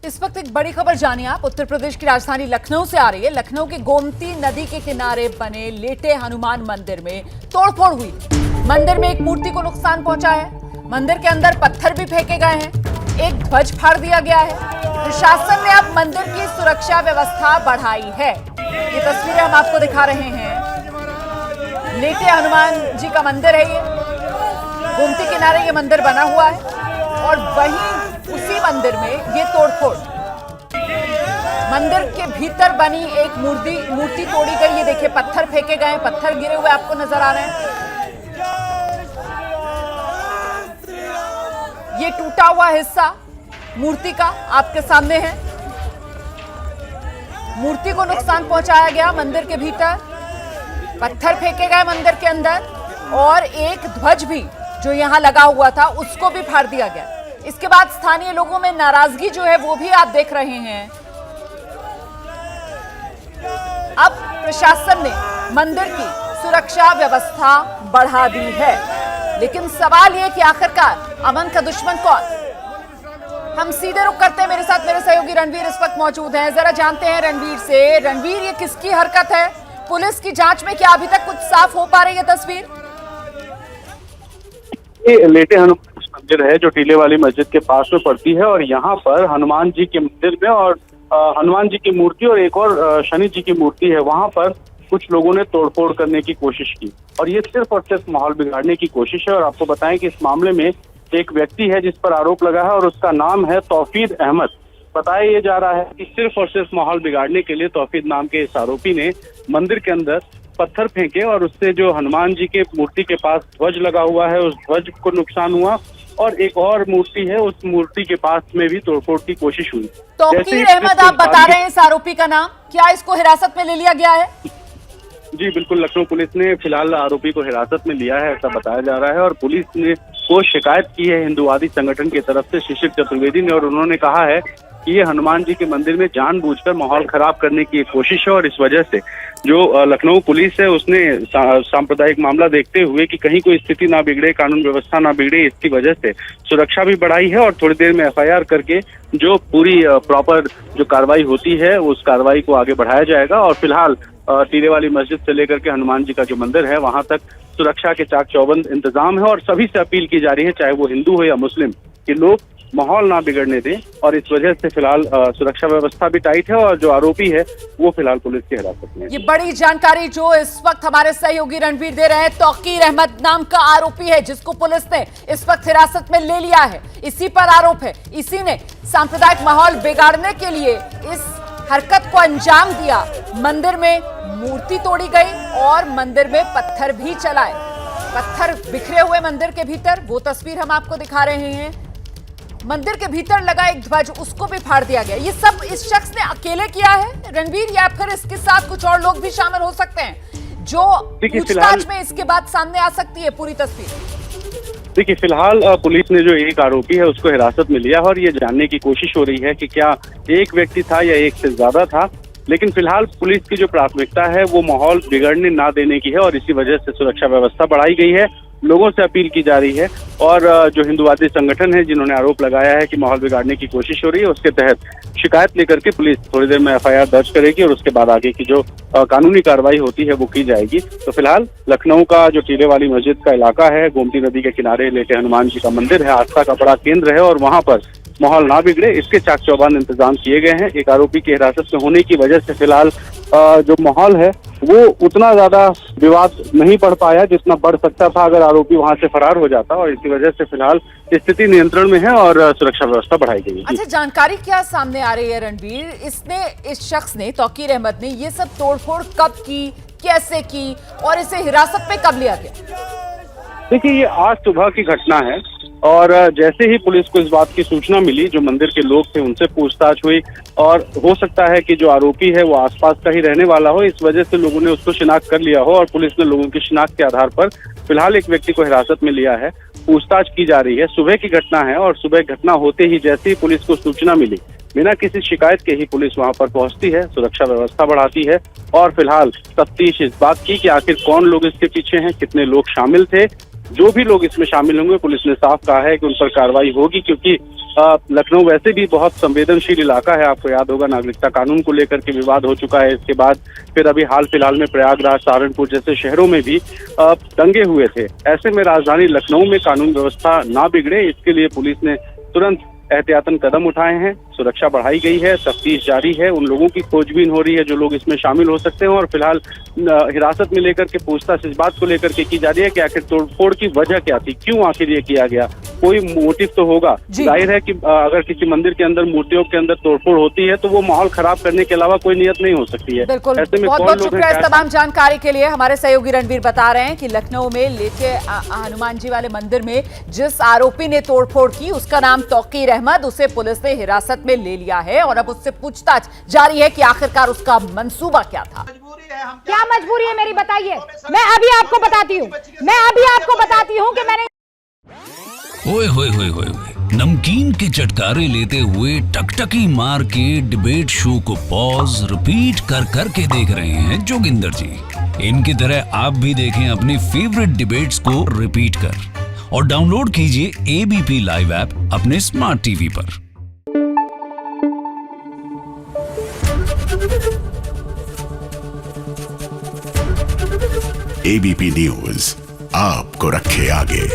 इस वक्त एक बड़ी खबर जानिए आप। उत्तर प्रदेश की राजधानी लखनऊ से आ रही है। लखनऊ के गोमती नदी के किनारे बने लेटे हनुमान मंदिर में तोड़फोड़ हुई। मंदिर में एक मूर्ति को नुकसान पहुंचा है। मंदिर के अंदर पत्थर भी फेंके गए हैं। एक ध्वज फाड़ दिया गया है। प्रशासन ने अब मंदिर की सुरक्षा व्यवस्था बढ़ाई है। ये तस्वीरें हम आपको दिखा रहे हैं। लेटे हनुमान जी का मंदिर है ये। गोमती किनारे ये मंदिर बना हुआ है और वहीं उसी मंदिर में ये तोड़फोड़। मंदिर के भीतर बनी एक मूर्ति तोड़ी गई। ये देखिए पत्थर फेंके गए, पत्थर गिरे हुए आपको नजर आ रहे हैं। ये टूटा हुआ हिस्सा मूर्ति का आपके सामने है। मूर्ति को नुकसान पहुंचाया गया। मंदिर के भीतर पत्थर फेंके गए मंदिर के अंदर और एक ध्वज भी जो यहां लगा हुआ था उसको भी फाड़ दिया गया। इसके बाद स्थानीय लोगों में नाराजगी जो है वो भी आप देख रहे हैं। अब प्रशासन ने मंदिर की सुरक्षा व्यवस्था बढ़ा दी है। लेकिन सवाल ये कि आखिरकार अमन का दुश्मन कौन? हम सीधे रुख करते हैं। मेरे साथ मेरे सहयोगी रणवीर इस वक्त मौजूद हैं। जरा जानते हैं रणवीर से। रणवीर, ये किसकी हरकत है? पुलिस की जांच में क्या अभी तक कुछ साफ हो पा रही है तस्वीर? लेटे हनुमान मंदिर है जो टीले वाली मस्जिद के पास में पड़ती है और यहाँ पर हनुमान जी के मंदिर में और हनुमान जी की मूर्ति और एक और शनि जी की मूर्ति है, वहां पर कुछ लोगों ने तोड़फोड़ करने की कोशिश की और ये सिर्फ और सिर्फ माहौल बिगाड़ने की कोशिश है। और आपको बताएं कि इस मामले में एक व्यक्ति है जिस पर आरोप लगा है और उसका नाम है तौफीद अहमद। बताया ये जा रहा है कि सिर्फ और सिर्फ माहौल बिगाड़ने के लिए तौफीद नाम के इस आरोपी ने मंदिर के अंदर पत्थर फेंके और उससे जो हनुमान जी के मूर्ति के पास ध्वज लगा हुआ है उस ध्वज को नुकसान हुआ और एक और मूर्ति है उस मूर्ति के पास में भी तोड़फोड़ की कोशिश हुई। तौकीर अहमद आप बता रहे हैं इस आरोपी का नाम, क्या इसको हिरासत में ले लिया गया है? जी बिल्कुल, लखनऊ पुलिस ने फिलहाल आरोपी को हिरासत में लिया है ऐसा बताया जा रहा है। और पुलिस ने को शिकायत की है हिंदुवादी संगठन की तरफ से शिशिर चतुर्वेदी ने और उन्होंने कहा है कि ये हनुमान जी के मंदिर में जानबूझकर माहौल खराब करने की एक कोशिश है और इस वजह से जो लखनऊ पुलिस है उसने सांप्रदायिक मामला देखते हुए कि कहीं कोई स्थिति ना बिगड़े, कानून व्यवस्था ना बिगड़े, इसकी वजह से सुरक्षा भी बढ़ाई है और थोड़ी देर में एफआईआर करके जो पूरी प्रॉपर जो कार्रवाई होती है उस कार्रवाई को आगे बढ़ाया जाएगा। और फिलहाल टीले वाली मस्जिद से लेकर के हनुमान जी का जो मंदिर है वहां तक सुरक्षा के चाक चौबंद इंतजाम है और सभी से अपील की जा रही है, चाहे वो हिंदू हो या मुस्लिम, कि लोग माहौल ना बिगड़ने दें। और इस वजह से फिलहाल सुरक्षा व्यवस्था भी टाइट है और जो आरोपी है वो फिलहाल पुलिस की हिरासत में है। ये बड़ी जानकारी जो इस वक्त हमारे सहयोगी रणवीर दे रहे हैं। तौकीर अहमद नाम का आरोपी है जिसको पुलिस ने इस वक्त हिरासत में ले लिया है। इसी पर आरोप है, इसी ने सांप्रदायिक माहौल बिगाड़ने के लिए इस हरकत को अंजाम दिया। मंदिर में मूर्ति तोड़ी गई और मंदिर में पत्थर भी चलाए। पत्थर बिखरे हुए मंदिर के भीतर, वो तस्वीर हम आपको दिखा रहे हैं। मंदिर के भीतर लगा एक ध्वज उसको भी फाड़ दिया गया। ये सब इस शख्स ने अकेले किया है रणवीर, या फिर इसके साथ कुछ और लोग भी शामिल हो सकते हैं जो पूछताछ में इसके बाद सामने आ सकती है पूरी तस्वीर? देखिए फिलहाल पुलिस ने जो एक आरोपी है उसको हिरासत में लिया और ये जानने की कोशिश हो रही है कि क्या एक व्यक्ति था या एक से ज्यादा था। लेकिन फिलहाल पुलिस की जो प्राथमिकता है वो माहौल बिगड़ने ना देने की है और इसी वजह से सुरक्षा व्यवस्था बढ़ाई गई है। लोगों से अपील की जा रही है और जो हिंदुवादी संगठन है जिन्होंने आरोप लगाया है कि माहौल बिगाड़ने की कोशिश हो रही है उसके तहत शिकायत लेकर के पुलिस थोड़ी देर में एफआईआर दर्ज करेगी और उसके बाद आगे की जो कानूनी कार्रवाई होती है वो की जाएगी। तो फिलहाल लखनऊ का जो टीले वाली मस्जिद का इलाका है, गोमती नदी के किनारे लेटे हनुमान जी का मंदिर है, आस्था का बड़ा केंद्र है और वहां पर माहौल ना बिगड़े इसके चाक चौबंद इंतजाम किए गए हैं। एक आरोपी की हिरासत में होने की वजह से फिलहाल जो माहौल है वो उतना ज्यादा विवाद नहीं बढ़ पाया जितना बढ़ सकता था अगर आरोपी वहां से फरार हो जाता और इसी वजह से फिलहाल स्थिति नियंत्रण में है और सुरक्षा व्यवस्था बढ़ाई गई है। अच्छा, जानकारी क्या सामने आ रही है रणवीर? इस शख्स ने, तौकीर अहमद ने, ये सब तोड़फोड़ कब की, कैसे की और इसे हिरासत में कब लिया गया? देखिए ये आज सुबह की घटना है और जैसे ही पुलिस को इस बात की सूचना मिली, जो मंदिर के लोग थे उनसे पूछताछ हुई और हो सकता है कि जो आरोपी है वो आसपास का ही रहने वाला हो, इस वजह से लोगों ने उसको शिनाख्त कर लिया हो और पुलिस ने लोगों की शिनाख्त के आधार पर फिलहाल एक व्यक्ति को हिरासत में लिया है। पूछताछ की जा रही है। सुबह की घटना है और सुबह घटना होते ही जैसे ही पुलिस को सूचना मिली, बिना किसी शिकायत के ही पुलिस वहां पर पहुंचती है, सुरक्षा व्यवस्था बढ़ाती है और फिलहाल तफ्तीश इस बात की कि आखिर कौन लोग इसके पीछे हैं, कितने लोग शामिल थे। जो भी लोग इसमें शामिल होंगे पुलिस ने साफ कहा है कि उन पर कार्रवाई होगी, क्योंकि लखनऊ वैसे भी बहुत संवेदनशील इलाका है। आपको याद होगा नागरिकता कानून को लेकर के विवाद हो चुका है। इसके बाद फिर अभी हाल फिलहाल में प्रयागराज, सहारनपुर जैसे शहरों में भी दंगे हुए थे। ऐसे में राजधानी लखनऊ में कानून व्यवस्था ना बिगड़े, इसके लिए पुलिस ने तुरंत एहतियातन कदम उठाए हैं। सुरक्षा बढ़ाई गई है, तफ्तीश जारी है, उन लोगों की खोजबीन हो रही है जो लोग इसमें शामिल हो सकते हैं और फिलहाल हिरासत में लेकर के पूछताछ इस बात को लेकर के की जा रही है कि आखिर तोड़फोड़ की वजह क्या थी, क्यों आखिर ये किया गया। कोई मोटिव तो होगा। जाहिर है कि अगर किसी मंदिर के अंदर मूर्तियों के अंदर तोड़फोड़ होती है तो वो माहौल खराब करने के अलावा कोई नियत नहीं हो सकती है। बिल्कुल, ऐसे में बहुत बहुत शुक्रिया इस तमाम जानकारी के लिए। हमारे सहयोगी रणवीर बता रहे हैं कि लखनऊ में लेटे हनुमान जी वाले मंदिर में जिस आरोपी ने तोड़फोड़ की उसका नाम तौकीर अहमद, उसे पुलिस ने हिरासत में ले लिया है और अब उससे पूछताछ जारी है कि आखिरकार उसका मंसूबा क्या था। क्या मजबूरी है मेरी, बताइए। मैं अभी आपको बताती हूँ कि मैंने ओए होए होए होए नमकीन के चटकारे लेते हुए टकटकी मार के डिबेट शो को पॉज रिपीट कर कर के देख रहे हैं जोगिंदर जी। इनकी तरह आप भी देखें अपने फेवरेट डिबेट्स को रिपीट कर और डाउनलोड कीजिए एबीपी लाइव ऐप अपने स्मार्ट टीवी पर। एबीपी न्यूज आपको रखे आगे।